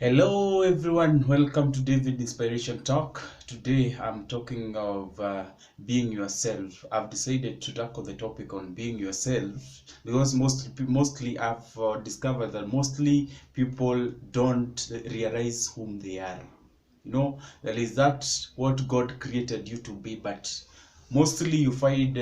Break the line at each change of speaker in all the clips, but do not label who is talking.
Hello everyone, welcome to David Inspiration Talk. Today I'm talking of being yourself. I've decided to tackle the topic on being yourself because mostly I've discovered that mostly people don't realize whom they are. There is that what God created you to be, but mostly you find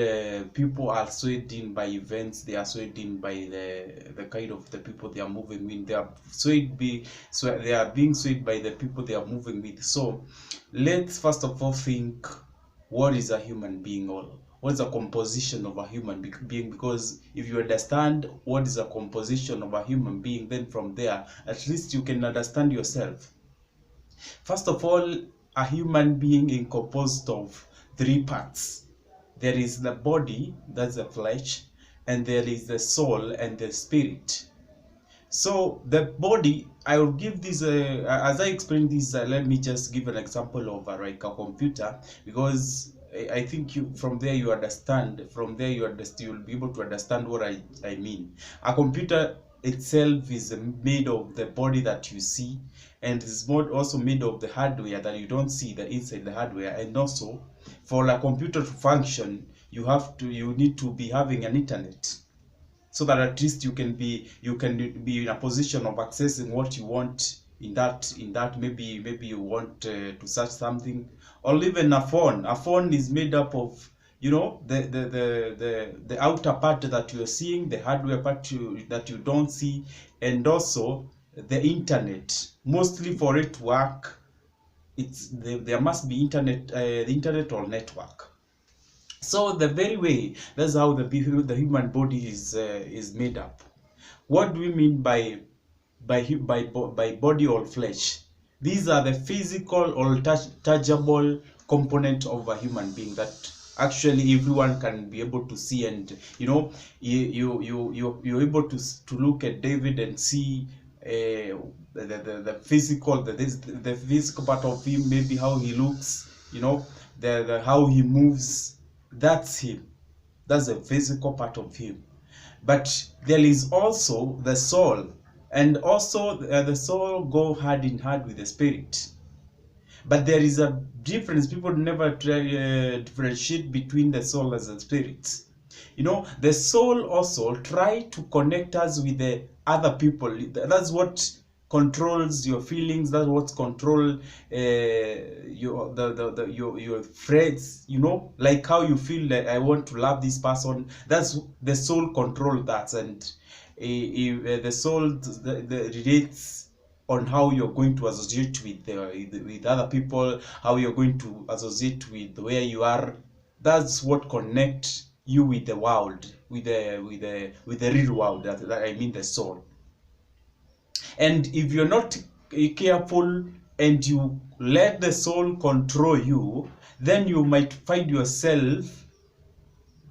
people are swayed in by events. They are swayed in by the kind of the people they are moving with. They are so they are being swayed by the people they are moving with. So let's first of all think, what is a human being? Or what is a composition of a human being? Because if you understand what is a composition of a human being, then from there at least you can understand yourself. First of all, a human being is composed of three parts. There is the body, that's the flesh, and there is the soul and the spirit. So the body, I will give this, as I explain this, let me just give an example of like a computer, because I think from there you understand, you'll be able to understand what I mean. A computer itself is made of the body that you see, and is also made of the hardware that you don't see, the inside the hardware. And also for a computer to function, you need to be having an internet, so that at least you can be in a position of accessing what you want in that maybe you want to search something. Or even a phone is made up of the outer part that you are seeing, the hardware part that you don't see, and also the internet. Mostly for it to work, there must be the internet or network. So the very way, that's how the human body is made up. What do we mean by body or flesh? These are the physical or tangible component of a human being that actually everyone can be able to see. And you're able to look at David and see the physical, the physical part of him, maybe how he looks, the how he moves. That's him. That's the physical part of him. But there is also the soul, and also the soul go hand in hand with the spirit. But there is a difference. People never differentiate between the soul and the spirit. The soul also try to connect us with the other people. That's what controls your feelings. That's what control your friends. Like how you feel like I want to love this person. That's the soul control that. And the soul relates on how you're going to associate with other people, how you're going to associate with where you are. That's what connects you with the world, with the real world. That I mean the soul. And if you're not careful and you let the soul control you, then you might find yourself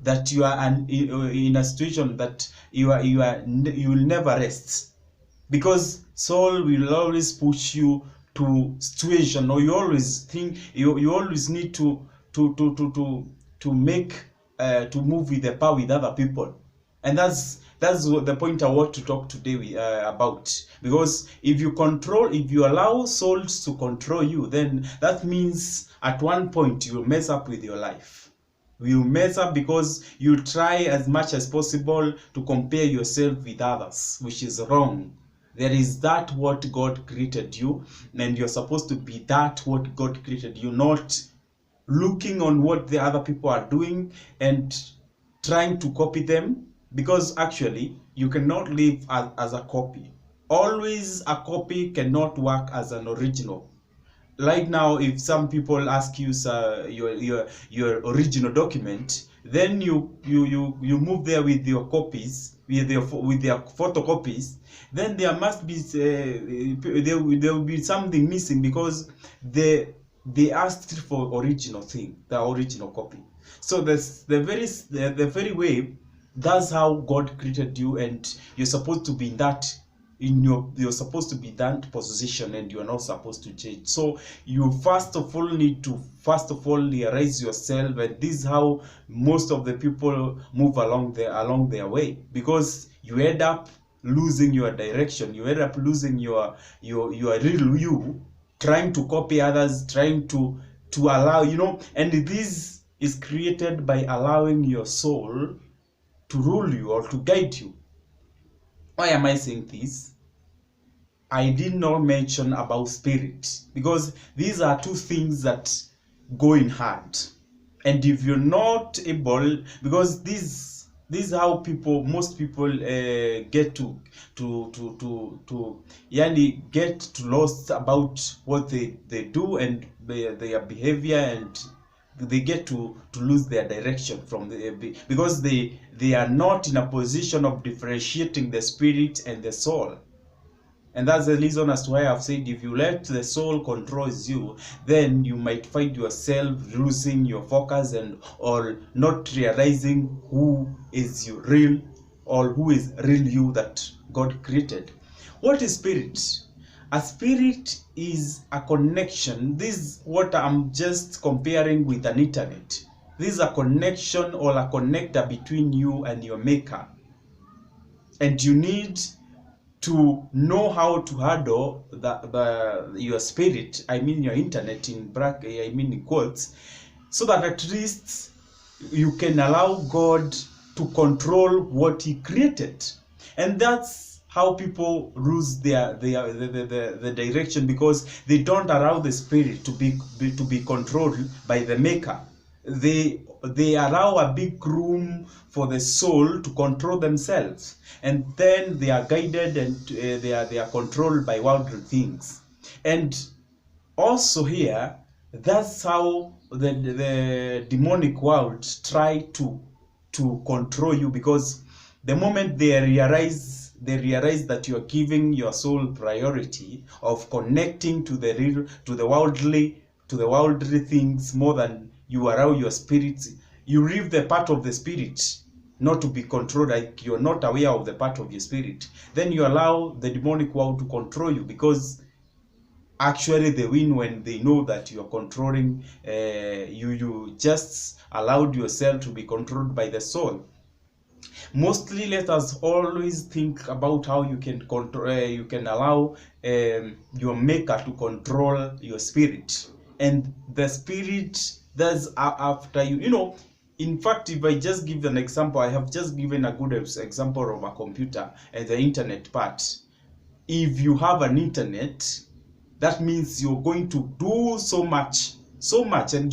that you are in a situation that you will never rest, because soul will always push you to situation, or you always think you always need to make to move with the power with other people. And that's the point I want to talk today about. Because if you allow souls to control you, then that means at one point you will mess up with your life. You mess up because you try as much as possible to compare yourself with others, which is wrong. There is that what God created you, and you're supposed to be that what God created you, not looking on what the other people are doing and trying to copy them. Because actually you cannot live as a copy. Always a copy cannot work as an original. Right now, if some people ask you your original document, then you move there with your copies, with their photocopies, then there must be there will be something missing, because they asked for original thing, the original copy. So that's the very way. That's how God created you, and you're supposed to be in that you're supposed to be that position, and you're not supposed to change. So you first of all need to realize yourself, and this is how most of the people move along their way, because you end up losing your direction. You end up losing your real you, trying to copy others, trying to allow, and this is created by allowing your soul to rule you or to guide you. Why am I saying this? I did not mention about spirit, because these are two things that go in hand. And if you're not able, because this is how most people get to get to lost about what they do and their behavior, and they get to lose their direction from because they are not in a position of differentiating the spirit and the soul. And that's the reason as to why I've said, if you let the soul controls you, then you might find yourself losing your focus or not realizing who is you real, or who is real you that God created. What is spirit? A spirit is a connection. This is what I'm just comparing with an internet. This is a connection or a connector between you and your maker. And you need to know how to handle your spirit, I mean your internet in quotes, so that at least you can allow God to control what He created. And that's how people lose the direction, because they don't allow the spirit to be controlled by the maker. They allow a big room for the soul to control themselves, and then they are guided and they are controlled by worldly things. And also here, that's how the demonic world try to control you, because the moment they realize that you are giving your soul priority of connecting to the worldly things more than you allow your spirit, you leave the part of the spirit not to be controlled, like you're not aware of the part of your spirit, then you allow the demonic world to control you, because actually they win when they know that you are controlling. You just allowed yourself to be controlled by the soul. Mostly, let us always think about how you can control, you can allow your maker to control your spirit, and the spirit that's after you. In fact, if I just give an example, I have just given a good example of a computer and the internet part. If you have an internet, that means you're going to do so much, and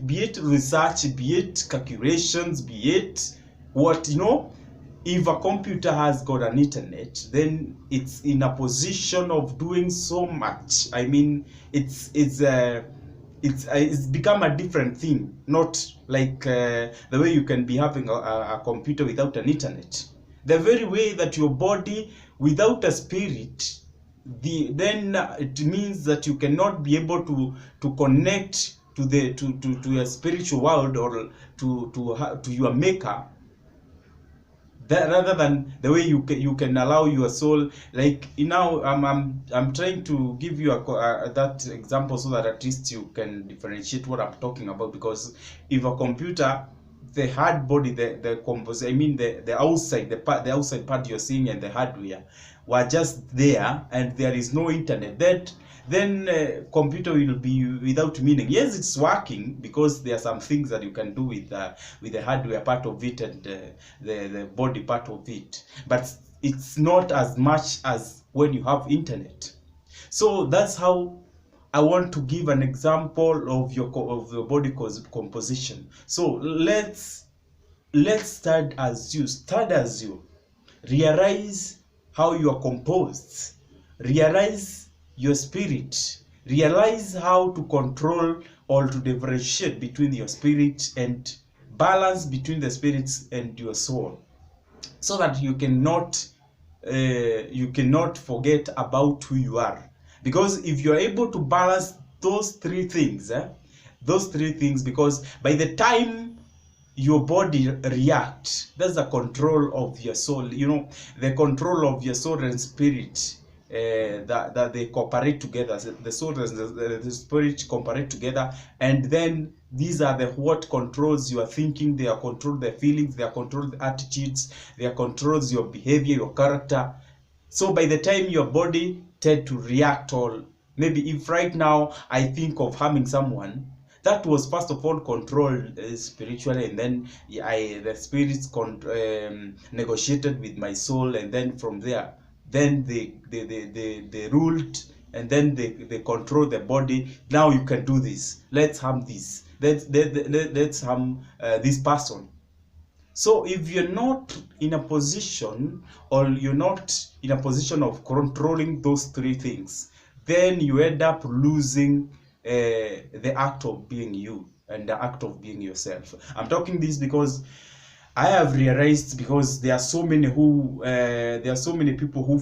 be it research, be it calculations, be it what, if a computer has got an internet, then it's in a position of doing so much. I mean, it's become a different thing, not like the way you can be having a computer without an internet. The very way that your body without a spirit, then it means that you cannot be able to connect to your spiritual world or to your maker. That, rather than the way you can allow your soul, like I'm trying to give you that example so that at least you can differentiate what I'm talking about. Because if a computer, the hard body, the outside part you're seeing and the hardware were just there, and there is no internet, then computer will be without meaning. Yes, it's working because there are some things that you can do with the hardware part of it and the body part of it, but it's not as much as when you have internet. So that's how I want to give an example of your body composition. So let's start as you realize how you are composed, realize your spirit, realize how to control or to differentiate between your spirit and balance between the spirits and your soul, so that you cannot forget about who you are. Because if you are able to balance those three things, because by the time your body reacts, that's the control of your soul. The control of your soul and spirit that they cooperate together. The soul and the spirit cooperate together, and then these are the what controls your thinking. They are control the feelings. They are control the attitudes. They are controls your behavior, your character. So by the time your body tend to react, or maybe if right now I think of harming someone, that was first of all controlled spiritually, and then the spirits negotiated with my soul, and then from there, then they ruled, and then they control the body. Now you can do this. Let's harm this. Let's harm this person. So if you're not in a position, or you're not in a position of controlling those three things, then you end up losing the act of being you and the act of being yourself. I'm talking this because I have realized, because there are so many people who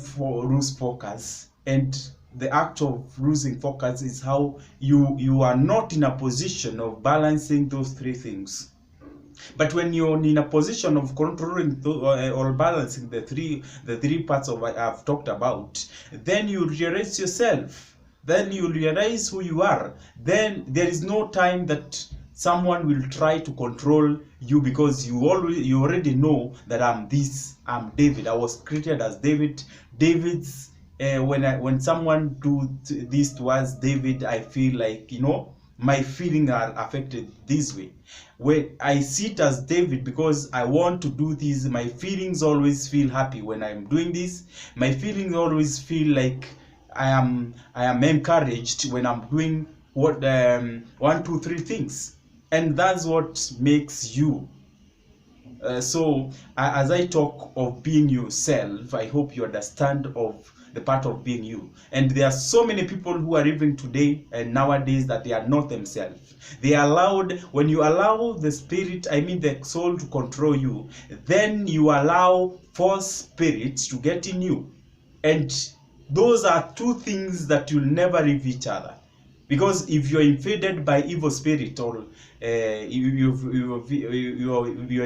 lose focus, and the act of losing focus is how you are not in a position of balancing those three things. But when you're in a position of controlling or balancing the three parts of what I've talked about, then you realize yourself. Then you realize who you are. Then there is no time that someone will try to control you, because you already know that I'm David. I was created as David. When someone do this towards David, I feel like, my feelings are affected this way. When I sit as David because I want to do this, my feelings always feel happy when I'm doing this. My feelings always feel like I am encouraged when I'm doing what 1, 2, 3 things, and that's what makes you. So as I talk of being yourself, I hope you understand of the part of being you. And there are so many people who are living today and nowadays that they are not themselves. When you allow the spirit, the soul, to control you, then you allow false spirits to get in you. And those are two things that will never leave each other. Because if you're invaded by evil spirit, or you're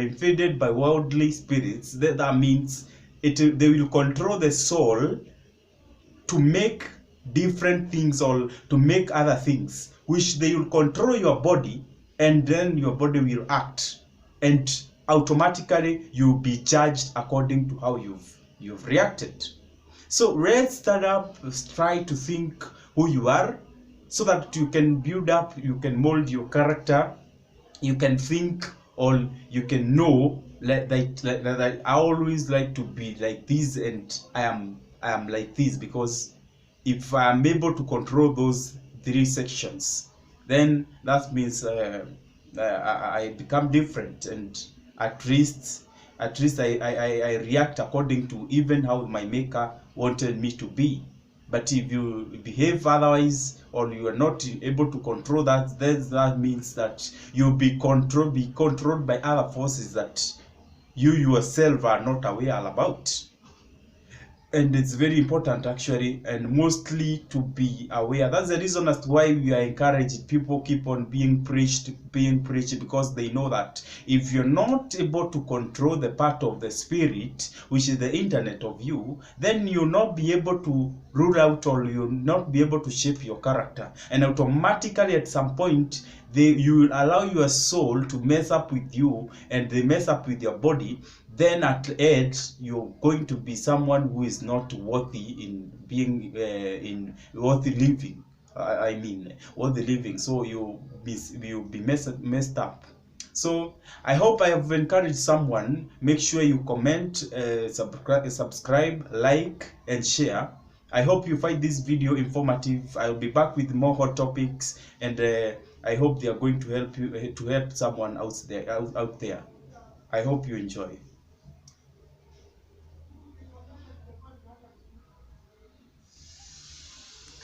invaded by worldly spirits, that means they will control the soul to make different things, or to make other things, which they will control your body, and then your body will act, and automatically you'll be judged according to how you've reacted. So let's try to think who you are, so that you can build up, you can mold your character, you can think, or you can know like I always like to be like this, and I am like this, because if I am able to control those 3 sections, then that means I become different, and at least I react according to even how my maker wanted me to be. But if you behave otherwise, or you are not able to control that, then that means that you'll be controlled by other forces that you yourself are not aware about. And it's very important, actually, and mostly to be aware. That's the reason as to why we are encouraged. People keep on being preached, because they know that if you're not able to control the part of the spirit, which is the internet of you, then you'll not be able to rule out, or you'll not be able to shape your character. And automatically at some point, you will allow your soul to mess up with you, and they mess up with your body. Then at the end, you're going to be someone who is not worthy in being in worthy living. Worthy living. So you'll be messed up. So I hope I have encouraged someone. Make sure you comment, subscribe, like, and share. I hope you find this video informative. I'll be back with more hot topics, and I hope they are going to help you, to help someone out there. I hope you enjoy.